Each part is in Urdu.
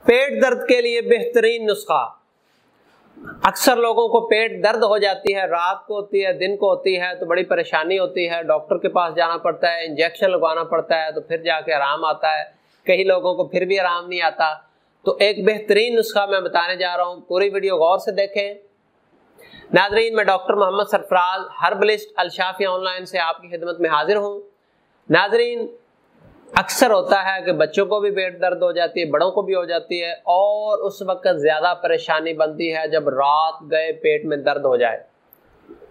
پیٹ درد کے لیے بہترین نسخہ۔ اکثر لوگوں کو پیٹ درد ہو جاتی ہے، رات کو ہوتی ہے، دن کو ہوتی ہے، تو بڑی پریشانی ہوتی ہے، ڈاکٹر کے پاس جانا پڑتا ہے، انجیکشن لگوانا پڑتا ہے، تو پھر جا کے آرام آتا ہے، کئی لوگوں کو پھر بھی آرام نہیں آتا۔ تو ایک بہترین نسخہ میں بتانے جا رہا ہوں، پوری ویڈیو غور سے دیکھیں۔ ناظرین، میں doctor Muhammad Sarfaraz ہربلسٹ الشافیہ on line سے آپ کی خدمت میں حاضر ہوں۔ ناظرین، اکثر ہوتا ہے کہ بچوں کو بھی پیٹ درد ہو جاتی ہے، بڑوں کو بھی ہو جاتی ہے، اور اس وقت زیادہ پریشانی بنتی ہے جب رات گئے پیٹ میں درد ہو جائے،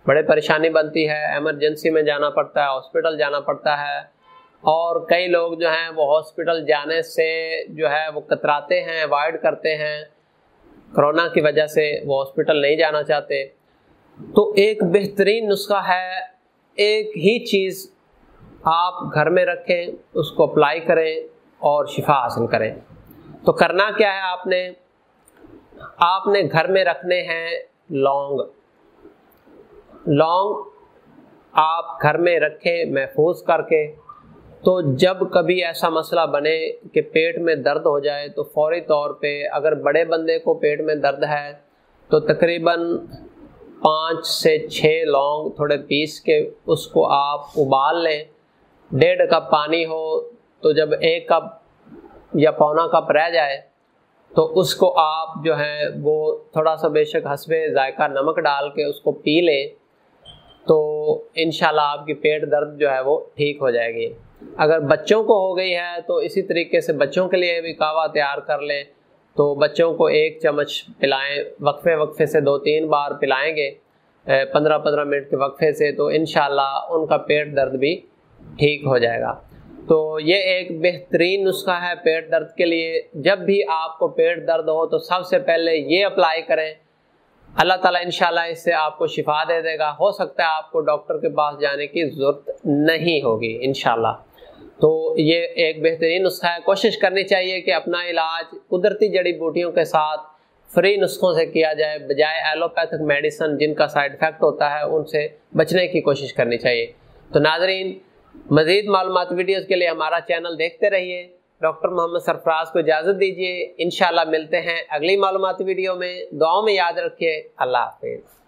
بڑے پریشانی بنتی ہے، ایمرجنسی میں جانا پڑتا ہے، ہاسپٹل جانا پڑتا ہے، اور کئی لوگ جو ہیں وہ ہاسپٹل جانے سے جو ہے وہ کتراتے ہیں، اوائڈ کرتے ہیں، کرونا کی وجہ سے وہ ہاسپٹل نہیں جانا چاہتے۔ تو ایک بہترین نسخہ ہے، ایک ہی چیز آپ گھر میں رکھیں، اس کو اپلائی کریں اور شفا حاصل کریں۔ تو کرنا کیا ہے، آپ نے گھر میں رکھنے ہیں لونگ۔ لونگ آپ گھر میں رکھیں محفوظ کر کے، تو جب کبھی ایسا مسئلہ بنے کہ پیٹ میں درد ہو جائے تو فوری طور پہ، اگر بڑے بندے کو پیٹ میں درد ہے تو تقریباً 5 سے 6 لونگ تھوڑے پیس کے اس کو آپ ابال لیں۔ 1.5 کپ پانی ہو تو جب 1 کپ یا پونا کپ رہ جائے تو اس کو آپ جو ہے وہ تھوڑا سا بے شک حسب ذائقہ نمک ڈال کے اس کو پی لیں، تو انشاءاللہ آپ کی پیٹ درد جو ہے وہ ٹھیک ہو جائے گی۔ اگر بچوں کو ہو گئی ہے تو اسی طریقے سے بچوں کے لیے بھی کہوہ تیار کر لیں، تو بچوں کو 1 چمچ پلائیں، وقفے سے 2-3 بار پلائیں گے 15-15 منٹ کے وقفے سے، تو انشاءاللہ ان کا پیٹ درد بھی ٹھیک ہو جائے گا۔ تو یہ ایک بہترین نسخہ ہے پیٹ درد کے لیے۔ جب بھی آپ کو پیٹ درد ہو تو سب سے پہلے یہ اپلائی کریں، اللہ تعالیٰ انشاءاللہ اس سے آپ کو شفا دے دے گا۔ ہو سکتا ہے آپ کو ڈاکٹر کے پاس جانے کی ضرورت نہیں ہوگی انشاءاللہ۔ تو یہ ایک بہترین نسخہ ہے، کوشش کرنی چاہیے کہ اپنا علاج قدرتی جڑی بوٹیوں کے ساتھ فری نسخوں سے کیا جائے، بجائے ایلوپیتھک میڈیسن جن کا سائیڈ افیکٹ ہوتا ہے ان سے بچنے کی کوشش کرنی چاہیے۔ تو ناظرین، مزید معلومات ویڈیوز کے لیے ہمارا چینل دیکھتے رہیے۔ ڈاکٹر محمد سرفراز کو اجازت دیجیے، انشاءاللہ ملتے ہیں اگلی معلوماتی ویڈیو میں۔ دعاؤں میں یاد رکھیے۔ اللہ حافظ۔